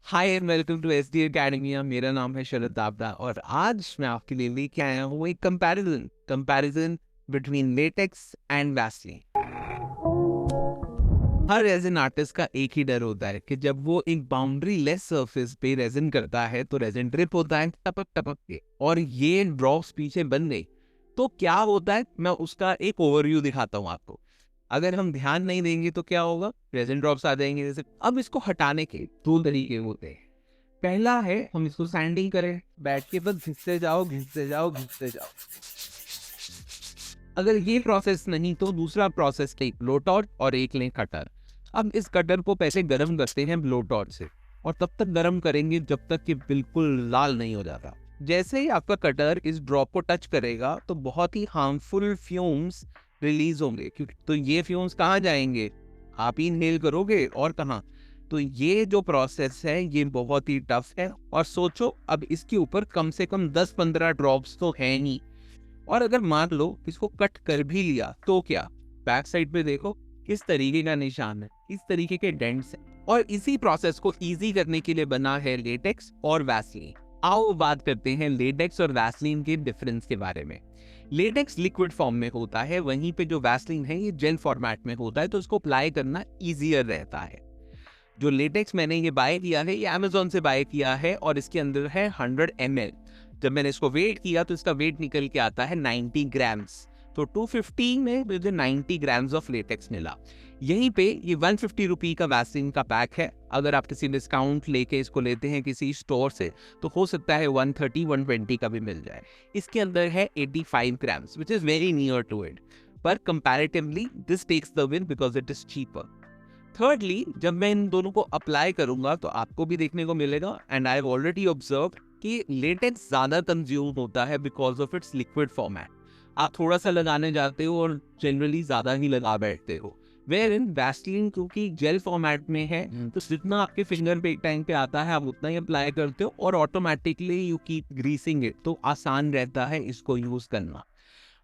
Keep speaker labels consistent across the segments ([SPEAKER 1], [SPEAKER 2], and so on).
[SPEAKER 1] Hi and welcome to SD academy. मेरा नाम है शरद दाबड़ा और आज मैं आपके लिए लेके आया हूँ एक comparison between latex and Vaseline. Her resin artist का एक ही डर होता है कि जब वो एक बाउंड्री लेस सरफेस पे रेजिन करता है तो रेजिन ड्रिप होता है टपक टपक के, और ये ड्रॉप्स पीछे बन गई तो क्या होता है, मैं उसका एक ओवरव्यू दिखाता हूँ आपको। अगर हम ध्यान नहीं देंगे तो क्या होगा, रेजिन ड्रॉप्स आ जाएंगे जैसे। अब इसको हटाने के दो तरीके होते हैं। पहला है हम इसको सैंडिंग करें, बैठ के बस घिसते जाओ घिसते जाओ घिसते जाओ। अगर ये प्रोसेस नहीं तो दूसरा प्रोसेस लें ब्लो टॉर्च और एक लें कटर। अब इस कटर को पहले गर्म करते हैं ब्लो टॉर्च से, और तब तक गर्म करेंगे जब तक कि बिल्कुल लाल नहीं हो जाता। जैसे ही आपका कटर इस ड्रॉप को टच करेगा तो बहुत ही हार्मफुल फ्यूम्स रिलीज होंगे, क्योंकि तो ये फ्यूम्स कहाँ जाएंगे, आप ही इनहेल करोगे और कहाँ। तो ये जो प्रोसेस है ये बहुत ही टफ है। और सोचो अब इसके ऊपर कम से कम 10-15 ड्रॉप्स तो है नहीं, और अगर मान लो इसको कट कर भी लिया तो क्या, बैक साइड पे देखो किस तरीके का निशान है, इस तरीके के डेंट्स हैं। और इसी प्रोसेस को इजी करने के लिए बना है लेटेक्स और वैसलीन। आओ बात करते हैं लेटेक्स और वैसलीन के डिफरेंस के बारे में। लेटेक्स लिक्विड फॉर्म में होता है, वहीं पे जो वैसलीन है ये जेल फॉर्मेट में होता है, तो इसको अप्लाई करना ईजियर रहता है। जो लेटेक्स मैंने ये बाय किया है ये अमेजोन से बाय किया है और इसके अंदर है 100 ml। जब मैंने इसको वेट किया तो इसका वेट निकल के आता है 90 ग्राम्स। तो 250 में मुझे 90 ग्राम्स ऑफ लेटेक्स मिला। यहीं पे ये 150 रुपी का वैसलीन का पैक है। अगर आप किसी डिस्काउंट लेके इसको लेते हैं किसी स्टोर से तो हो सकता है 130-120 का भी मिल जाए। इसके अंदर है 85 grams which is very near to it, पर comparatively this takes the win because it is cheaper. Thirdly, जब मैं इन दोनों को अप्लाई करूंगा तो आपको भी देखने को मिलेगा, and I have already observe कि लेटेक्स ज्यादा कंज्यूम होता है because of its liquid format. आप थोड़ा सा लगाने जाते हो और जनरली ज्यादा ही लगा बैठते हो। वेयर इन वैसलीन क्योंकि जेल फॉर्मेट में है तो जितना आपके फिंगर पे एक टाइम पे आता है आप उतना ही अप्लाई करते हो और automatically you keep greasing it, तो आसान रहता है इसको यूज करना।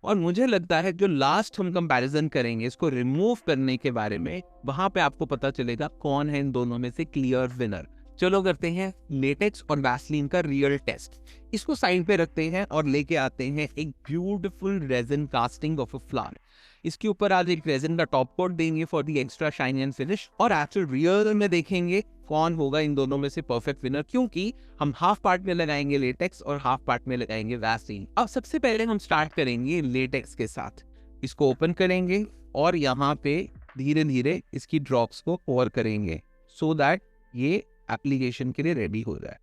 [SPEAKER 1] और मुझे लगता है जो लास्ट हम कंपैरिजन करेंगे इसको रिमूव करने के बारे में, वहां पे आपको पता चलेगा कौन है इन दोनों में से क्लियर विनर। चलो करते हैं लेटेक्स और वैसलीन का रियल टेस्ट। इसको साइड पे रखते हैं और लेके आते हैं एक beautiful resin casting of a flower. इसके ऊपर आज एक रेजिन का टॉप कोट देंगे for the extra shine and finish, और एक्चुअल रियल में देखेंगे कौन होगा इन दोनों में से परफेक्ट विनर, क्योंकि हम हाफ पार्ट में लगाएंगे लेटेक्स और हाफ पार्ट में लगाएंगे वैसलीन। अब सबसे पहले हम स्टार्ट करेंगे लेटेक्स के साथ। इसको ओपन करेंगे और यहाँ पे धीरे धीरे इसकी ड्रॉप्स को ओवर करेंगे सो दैट ये एप्लीकेशन के लिए रेडी हो जाए।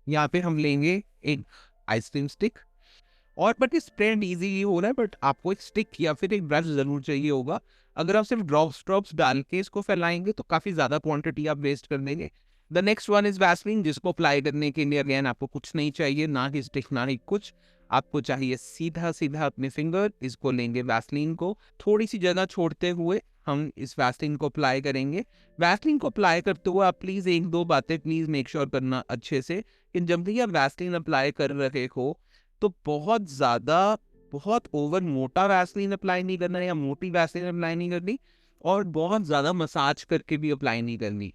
[SPEAKER 1] यहाँ पे हम लेंगे एक आइसक्रीम स्टिक, और बट स्प्रेड इजीली हो रहा है, बट आपको एक स्टिक या फिर एक ब्रश जरूर चाहिए होगा। अगर आप सिर्फ ड्रॉप्स डाल के इसको फैलाएंगे तो काफी ज्यादा क्वांटिटी आप वेस्ट कर देंगे। The next one is Vaseline, जिसको अप्लाई करने के लिए अगेन आपको कुछ नहीं चाहिए, ना ही स्टिक ना ही कुछ। आपको चाहिए सीधा सीधा अपने फिंगर, इसको लेंगे वैसलीन को थोड़ी सी जगह छोड़ते हुए हम इस वैसलीन को अप्लाई करेंगे। वैसलीन को अप्लाई करते हुए आप प्लीज एक दो बातें प्लीज मेक श्योर करना अच्छे से कि जब भी आप वैसलीन अप्लाई कर रहे हो तो बहुत ओवर मोटा वैसलीन अप्लाई नहीं करना या मोटी वैसलीन अप्लाई नहीं करनी, और बहुत ज्यादा मसाज करके भी अप्लाई नहीं करनी।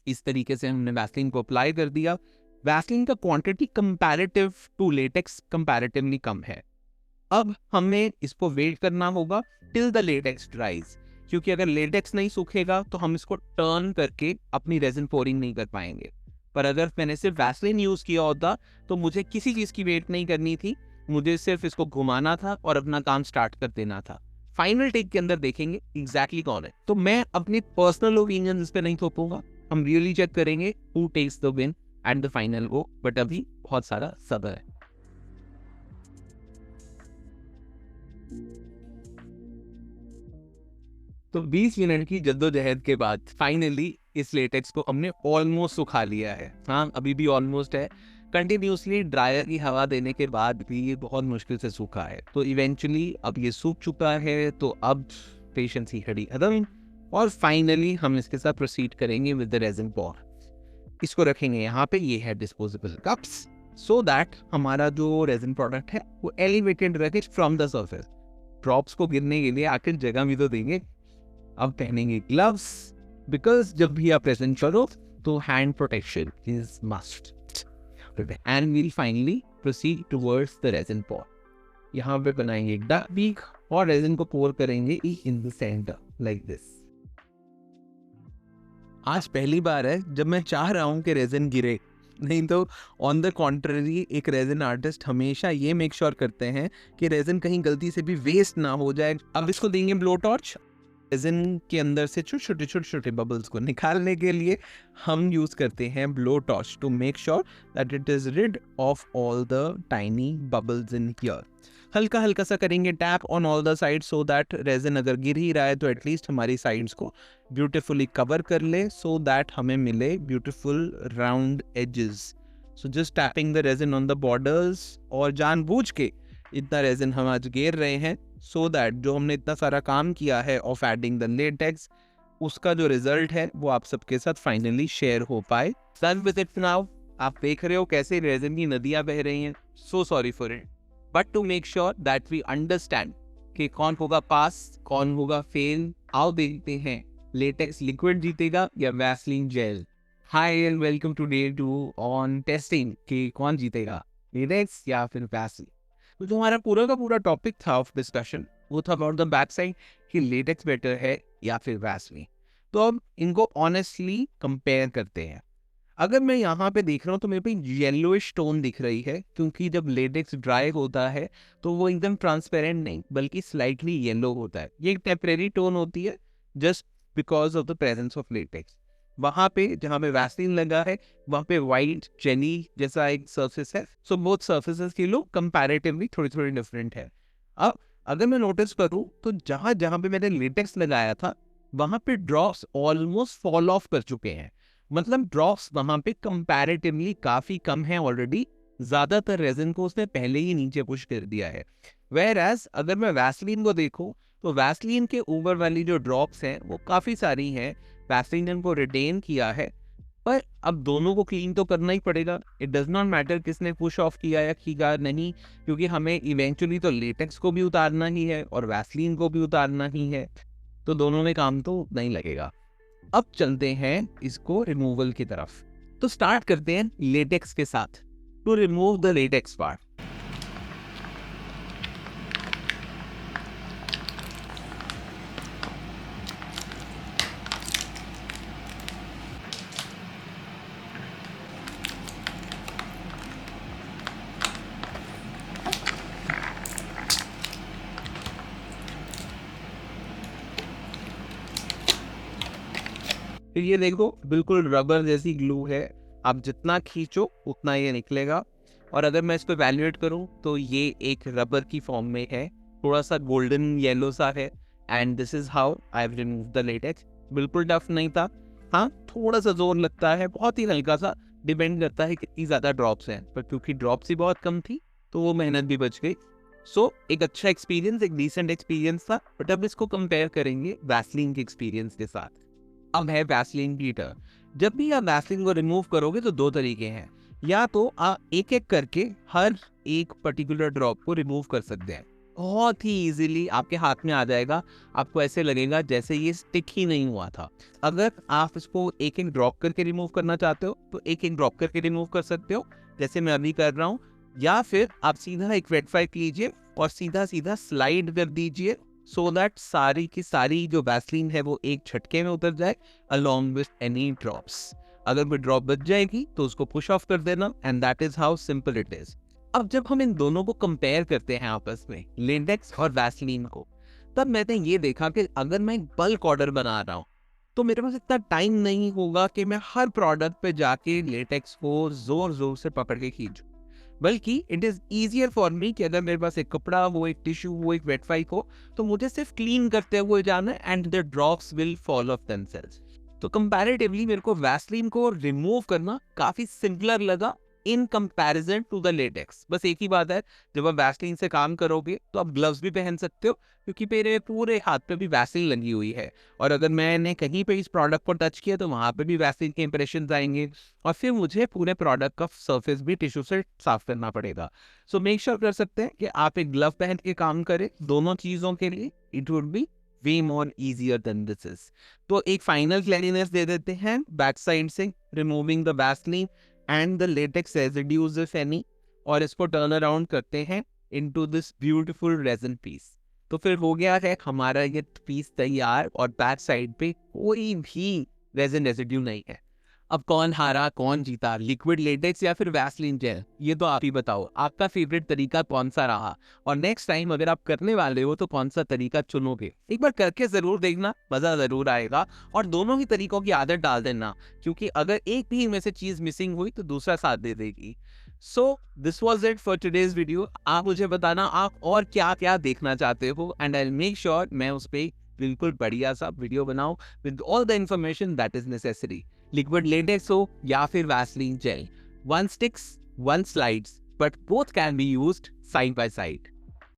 [SPEAKER 1] इस तरीके से हमने वैसलीन को अप्लाई कर दिया। वैसलीन का quantity comparative to latex comparatively कम है। अब हमें इसको वेट करना होगा टिल द लेटेक्स ड्राइज, क्योंकि अगर लेटेक्स नहीं सूखेगा तो हम इसको टर्न करके अपनी रेजिन पोरिंग नहीं कर पाएंगे। पर अगर मैंने सिर्फ वैसलीन यूज किया होता तो मुझे किसी चीज की वेट नहीं करनी थी, मुझे सिर्फ इसको घुमाना था और अपना काम स्टार्ट कर देना था। फाइनल टेक के अंदर देखेंगे एग्जैक्टली कौन है। तो मैं अपनी पर्सनल ओपिनियन इस पे नहीं थोपूंगा, हम रियली चेक करेंगे who takes the win at the final go, but अभी बहुत सारा सब्र है। तो 20 मिनट की जद्दोजहद के बाद फाइनली इस लेटेक्स को हमने ऑलमोस्ट सुखा लिया है। हाँ, अभी भी ऑलमोस्ट है। कंटिन्यूसली ड्रायर की हवा देने के बाद भी ये बहुत मुश्किल से सूखा है, तो इवेंचुअली अब ये सूख चुका है। तो अब पेशेंस ही खड़ी खत्म, और फाइनली हम इसके साथ प्रोसीड करेंगे विद द रेजिन पॉर। इसको रखेंगे यहाँ पे, ये है डिस्पोजेबल कप्स, सो दैट हमारा जो रेजिन प्रोडक्ट है वो एलिवेटेड रहे फ्रॉम द सर्फेस। ड्रॉप्स को गिरने के लिए आखिर जगह भी तो देंगे। अब पहनेंगे ग्लव्स, बिकॉज जब भी आप प्रेजेंट करो तो hand protection is must. And we'll finally proceed towards the resin pour. यहाँ पे बनाएंगे एक डक बीक और रेजिन को पोर करेंगे in the centre like this. आज पहली बार है जब मैं चाह रहा हूँ कि रेजिन गिरे, नहीं तो ऑन द कॉन्ट्ररी एक रेजिन आर्टिस्ट हमेशा ये मेक श्योर करते हैं कि रेजिन कहीं गलती से भी वेस्ट ना हो जाए। अब इसको देंगे ब्लो टॉर्च। रेजिन के अंदर से छोटे छोटे बबल्स को निकालने के लिए हम यूज करते हैं blow torch to make sure that it is rid off all the tiny bubbles in here. हल्का हल्का सा करेंगे tap on all the sides so that resin अगर गिर ही रहा है तो एटलीस्ट हमारी साइड्स को ब्यूटिफुली कवर कर ले, सो दैट हमें मिले beautiful round edges. So just tapping the resin on the borders, और जानबूझ के इतना रेजिन हम आज घेर रहे हैं सो दैट जो हमने इतना सारा काम किया है ऑफ एडिंग द लेटेक्स, उसका जो रिजल्ट है वो आप सबके साथ फाइनली शेयर हो पाए। Done with it now. आप देख रहे हो कैसे रेजिन की नदियां बह रही हैं। So sorry for it, but to make sure that we understand कि कौन होगा पास कौन होगा फेल, आओ देखते हैं लेटेक्स लिक्विड जीतेगा या Vaseline gel. Hi and welcome to day 2 on testing कि कौन जीतेगा, लेटेक्स या फिर वैसलीन। तो जो हमारा पूरा का पूरा टॉपिक था ऑफ डिस्कशन वो था अबाउट द बैक साइड कि लेटेक्स बेटर है या फिर वैसलीन। तो अब इनको ऑनेस्टली कंपेयर करते हैं। अगर मैं यहाँ पे देख रहा हूँ तो मेरे पे येलोइश टोन दिख रही है, क्योंकि जब लेटेक्स ड्राई होता है तो वो एकदम ट्रांसपेरेंट नहीं बल्कि स्लाइटली येलो होता है। ये एक टेम्परेरी टोन होती है just because of the presence of latex. वहाँ पे जहाँ पे वैसलीन लगा है वहाँ पे वाइट जेली जैसा एक सर्फेस है। सो बोथ सर्फेसेस के लोग कंपैरेटिवली थोड़ी डिफरेंट है। अब अगर मैं नोटिस करूँ तो जहाँ जहाँ पे मैंने लेटेक्स लगाया था वहाँ पे ड्रॉप्स ऑलमोस्ट फॉल ऑफ कर चुके हैं। मतलब ड्रॉप्स वहाँ पे कंपैरेटिवली काफी कम है ऑलरेडी। ज्यादातर रेजिन को उसने पहले ही नीचे पुश कर दिया है। वेयर एज अगर मैं वैसलीन को देखूं तो वैसलीन के ऊपर वाली जो ड्रॉप्स हैं वो काफी सारी हैं। वैसलीन ने उनको रिटेन किया है, पर अब दोनों को क्लीन तो करना ही पड़ेगा। इट डज नॉट मैटर किसने पुश ऑफ किया या किया नहीं, क्योंकि हमें इवेंचुअली तो लेटेक्स को भी उतारना ही है और वैसलीन को भी उतारना ही है, तो दोनों में काम तो उतना ही लगेगा। अब चलते हैं इसको रिमूवल की तरफ। तो स्टार्ट करते हैं लेटेक्स के साथ। To remove the latex part, फिर ये देखो बिल्कुल रबर जैसी ग्लू है। आप जितना खींचो उतना ये निकलेगा। और अगर मैं इसको वैल्यूएट करूं तो ये एक रबर की फॉर्म में है, थोड़ा सा गोल्डन येलो सा है। And this is how I have removed the latex. बिल्कुल टफ नहीं था, हाँ थोड़ा सा जोर लगता है, बहुत ही हल्का सा, डिपेंड करता है कितनी ज्यादा ड्रॉप्स हैं, पर क्योंकि ड्रॉप्स ही बहुत कम थी तो वो मेहनत भी बच गई। सो एक अच्छा एक्सपीरियंस, एक डिसेंट एक्सपीरियंस था। बट अब इसको कंपेयर करेंगे वैसलीन के एक्सपीरियंस के साथ। अब है वैसलीन की टर्न। जब भी आप वैसलीन को रिमूव करोगे तो दो तरीके हैं, या तो आप एक एक करके हर एक पर्टिकुलर ड्रॉप को रिमूव कर सकते हैं। बहुत ही इजीली आपके हाथ में आ जाएगा, आपको ऐसे लगेगा जैसे ये स्टिक ही नहीं हुआ था। अगर आप इसको एक एक ड्रॉप करके रिमूव करना चाहते हो तो एक एक ड्रॉप करके रिमूव कर सकते हो, जैसे मैं अभी कर रहा हूँ। या फिर आप सीधा एक वेट वाइप लीजिए और सीधा सीधा स्लाइड कर दीजिए, सो दैट सारी की सारी जो वैसलीन है वो एक झटके में उतर जाए अलॉन्ग विद एनी ड्रॉप्स। अगर कोई ड्रॉप बच जाएगी तो उसको पुश ऑफ कर देना, and that is how simple it is. अब जब हम इन दोनों को कंपेयर करते हैं आपस में, लेटेक्स और वैसलीन को, तब मैंने ये देखा कि अगर मैं एक बल्क ऑर्डर बना रहा हूँ तो मेरे पास इतना टाइम नहीं होगा कि मैं हर प्रोडक्ट पे जाके लेटेक्स को जोर जोर से पकड़ के खींचूं। बल्कि it is easier for me कि अगर मेरे पास एक कपड़ा, वो एक टिश्यू, वो एक वेट वाइप हो, तो मुझे सिर्फ क्लीन करते हुए जाना है and the drops will fall off themselves. तो कंपैरेटिवली मेरे को वैसलीन को रिमूव करना काफी सिंपलर लगा in comparison to the latex. बस एक ही बात है, जब आप वैसलीन से काम करोगे तो आप ग्लव्स भी पहन सकते हो, क्योंकि मेरे पूरे हाथ पे भी वैसलीन लगी हुई है। और अगर मैंने कहीं पे इस प्रोडक्ट को टच किया तो वहां पे भी वैसलीन के इंप्रेशन आएंगे, और फिर मुझे पूरे प्रोडक्ट का सरफेस भी टिश्यू से साफ करना पड़ेगा। सो मेक श्योर कर सकते हैं कि आप एक ग्लव पहन के काम करें दोनों चीजों के लिए, it would be way more easier than this is. तो एक फाइनल क्लैरिनेस दे देते हैं बैक साइड से, removing the Vaseline and the latex residues if any, और इसको टर्न अराउंड करते हैं into this beautiful resin piece. तो फिर हो गया है हमारा ये पीस तैयार, और बैक साइड पे कोई भी रेजिन रेजिड्यू नहीं है। अब कौन हारा कौन जीता, लिक्विड लेटेक्स या फिर वैसलीन जेल, ये तो आप ही बताओ, आपका फेवरेट तरीका कौन सा रहा, और नेक्स्ट टाइम अगर आप करने वाले हो तो कौन सा तरीका चुनोगे। एक बार करके जरूर देखना, मजा जरूर आएगा, और दोनों ही तरीकों की आदत डाल देना, क्योंकि अगर एक भी इनमें से चीज मिसिंग हुई तो दूसरा साथ दे देगी। So this was it for today's video. आप मुझे बताना आप और क्या क्या देखना चाहते हो, एंड आई मेक श्योर मैं उस पर बिल्कुल बढ़िया सा वीडियो बनाऊं with all the information that is necessary. Liquid latex हो या फिर Vaseline gel, one sticks, one slides, but both can be used side by side.